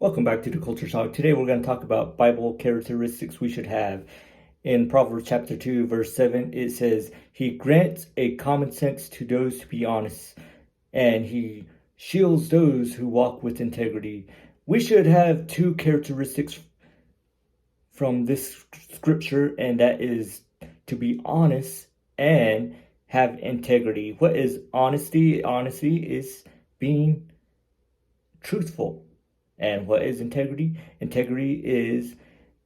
Welcome back to the Culture Talk. Today we're going to talk about Bible characteristics we should have. In Proverbs chapter 2, verse 7, it says, He grants a common sense to those to be honest, and He shields those who walk with integrity. We should have two characteristics from this scripture, and that is to be honest and have integrity. What is honesty? Honesty is being truthful. And what is integrity? Integrity is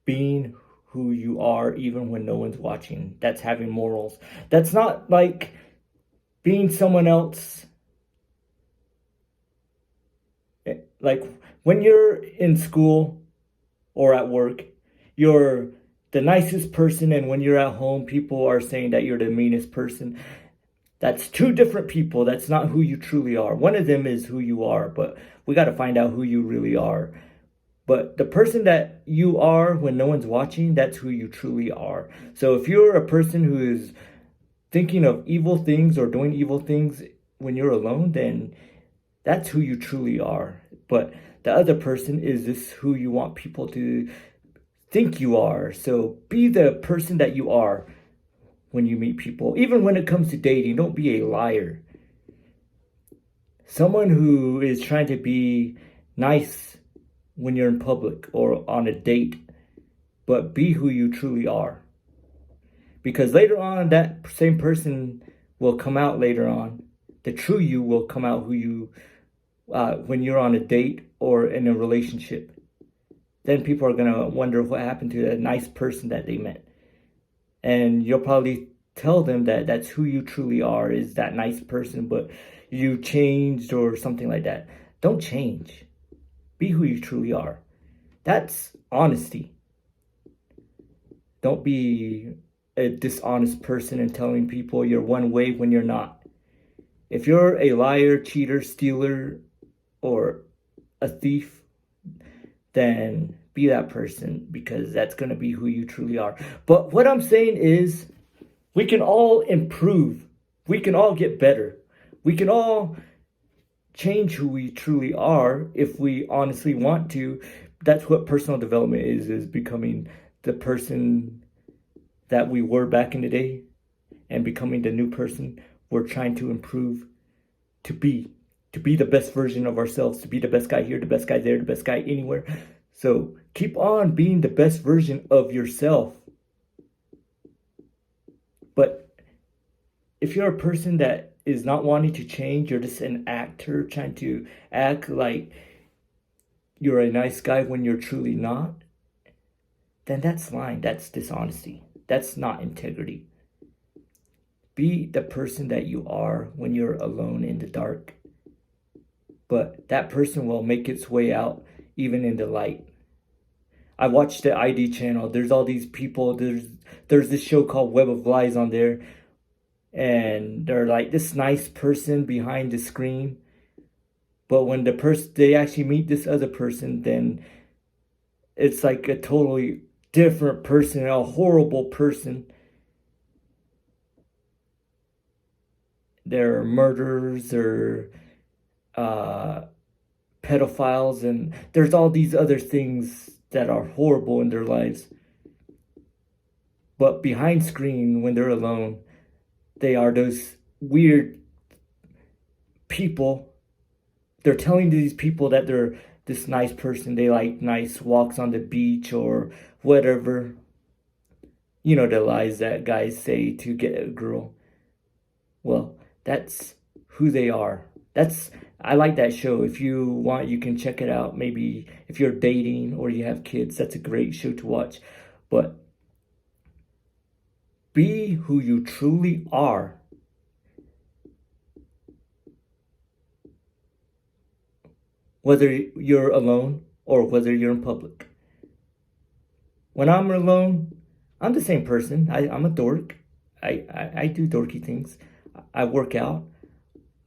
being who you are even when no one's watching. That's having morals. That's not like being someone else. Like when you're in school or at work, you're the nicest person, and when you're at home, people are saying that you're the meanest person. That's two different people. That's not who you truly are. One of them is who you are, but we got to find out who you really are. But the person that you are when no one's watching, that's who you truly are. So if you're a person who is thinking of evil things or doing evil things when you're alone, then that's who you truly are. But the other person is just who you want people to think you are. So be the person that you are when you meet people. Even when it comes to dating, don't be a liar. Someone who is trying to be nice when you're in public or on a date, but be who you truly are. Because later on, that same person will come out later on. The true you will come out who you, when you're on a date or in a relationship. Then people are going to wonder what happened to that nice person that they met. And you'll probably tell them that that's who you truly are, is that nice person, but you changed or something like that. Don't change. Be who you truly are. That's honesty. Don't be a dishonest person and telling people you're one way when you're not. If you're a liar, cheater, stealer, or a thief, then be that person, because that's going to be who you truly are. But what I'm saying is, we can all improve. We can all get better. We can all change who we truly are if we honestly want to. That's what personal development is becoming the person that we were back in the day and becoming the new person we're trying to improve to be the best version of ourselves, to be the best guy here, the best guy there, the best guy anywhere. So keep on being the best version of yourself. But if you're a person that is not wanting to change, you're just an actor trying to act like you're a nice guy when you're truly not, then that's lying. That's dishonesty. That's not integrity. Be the person that you are when you're alone in the dark. But that person will make its way out even in the light. I watched the ID channel. There's all these people. There's this show called Web of Lies on there. And they're like this nice person behind the screen. But when they actually meet this other person, then it's like a totally different person, a horrible person. They're murderers, they're pedophiles, and there's all these other things that are horrible in their lives. But behind screen, when they're alone, they are those weird people. They're telling these people that they're this nice person. They like nice walks on the beach or whatever. You know, the lies that guys say to get a girl. Well, that's who they are. I like that show. If you want, you can check it out. Maybe if you're dating or you have kids, that's a great show to watch. But be who you truly are. Whether you're alone or whether you're in public. When I'm alone, I'm the same person. I'm a dork. I do dorky things. I work out.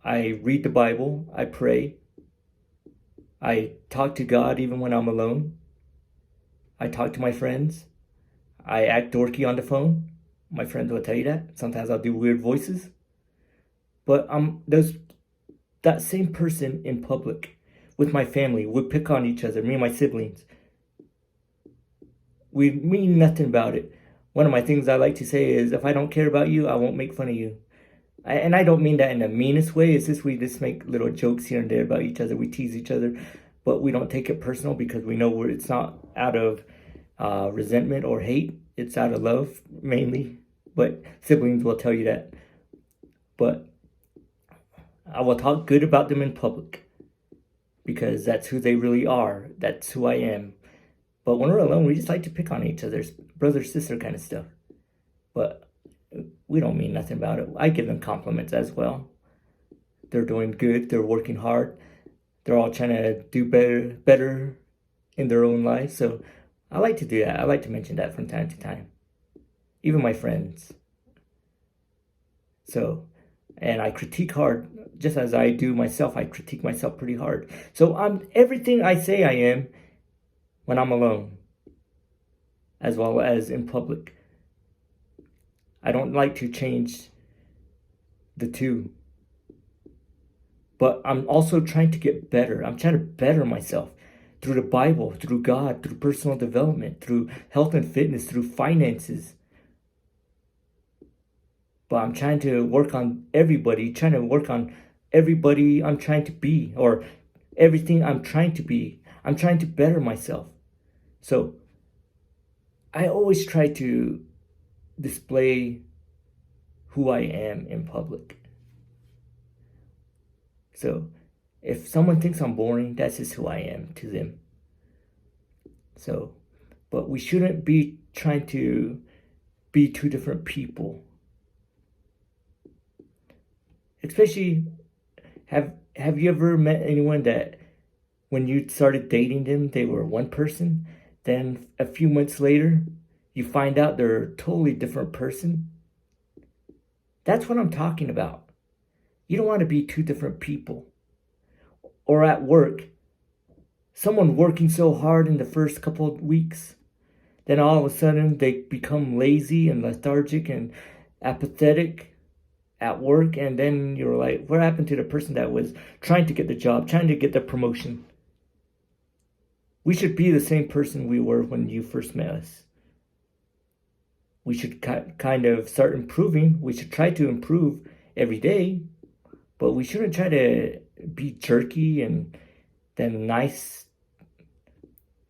I read the Bible. I pray. I talk to God even when I'm alone. I talk to my friends. I act dorky on the phone. My friends will tell you that. Sometimes I'll do weird voices. But there's that same person in public. with my family. We pick on each other, me and my siblings. We mean nothing about it. One of my things I like to say is, if I don't care about you, I won't make fun of you. And I don't mean that in the meanest way. It's just we just make little jokes here and there about each other. We tease each other, but we don't take it personal because we know it's not out of resentment or hate. It's out of love, mainly. But siblings will tell you that. But I will talk good about them in public because that's who they really are. That's who I am. But when we're alone, we just like to pick on each other's brother, sister kind of stuff. But we don't mean nothing about it. I give them compliments as well. They're doing good. They're working hard. They're all trying to do better in their own lives. So I like to do that. I like to mention that from time to time. Even my friends. So, and I critique hard, just as I do myself. I critique myself pretty hard. So I'm everything I say I am when I'm alone, as well as in public. I don't like to change the two. But I'm also trying to get better. I'm trying to better myself through the Bible, through God, through personal development, through health and fitness, through finances. But I'm trying to work on everybody, trying to work on everybody I'm trying to be, or everything I'm trying to be. I'm trying to better myself. So I always try to display who I am in public. So if someone thinks I'm boring, that's just who I am to them. So, but we shouldn't be trying to be two different people. Especially, have you ever met anyone that when you started dating them, they were one person, then a few months later, you find out they're a totally different person? That's what I'm talking about. You don't want to be two different people. Or at work, someone working so hard in the first couple of weeks, then all of a sudden they become lazy and lethargic and apathetic at work, and then you're like, what happened to the person that was trying to get the job, trying to get the promotion? We should be the same person we were when you first met us. We should kind of start improving. We should try to improve every day, but we shouldn't try to be jerky and then nice.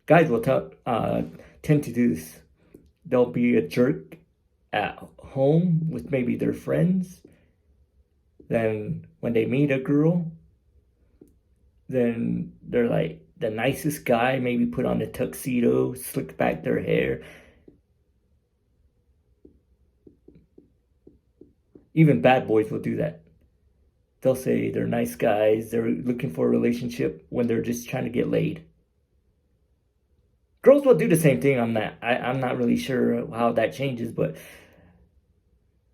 Guys will tend to do this. They'll be a jerk at home with maybe their friends. Then when they meet a girl, then they're like the nicest guy, maybe put on a tuxedo, slick back their hair. Even bad boys will do that. They'll say they're nice guys, they're looking for a relationship when they're just trying to get laid. Girls will do the same thing. I'm not really sure how that changes, but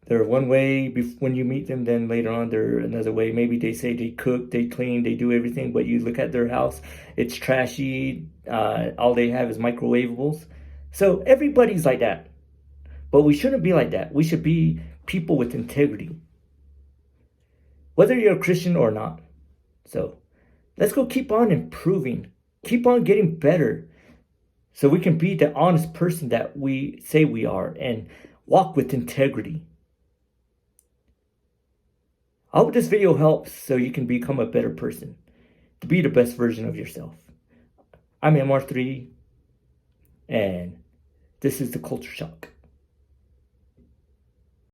they're one way when you meet them, then later on they're another way. Maybe they say they cook, they clean, they do everything, but you look at their house, it's trashy. All they have is microwavables. So everybody's like that. But we shouldn't be like that. We should be people with integrity, whether you're a Christian or not. So let's go keep on improving, keep on getting better, so we can be the honest person that we say we are and walk with integrity. I hope this video helps so you can become a better person, to be the best version of yourself. I'm MR3, and this is the Culture Shock.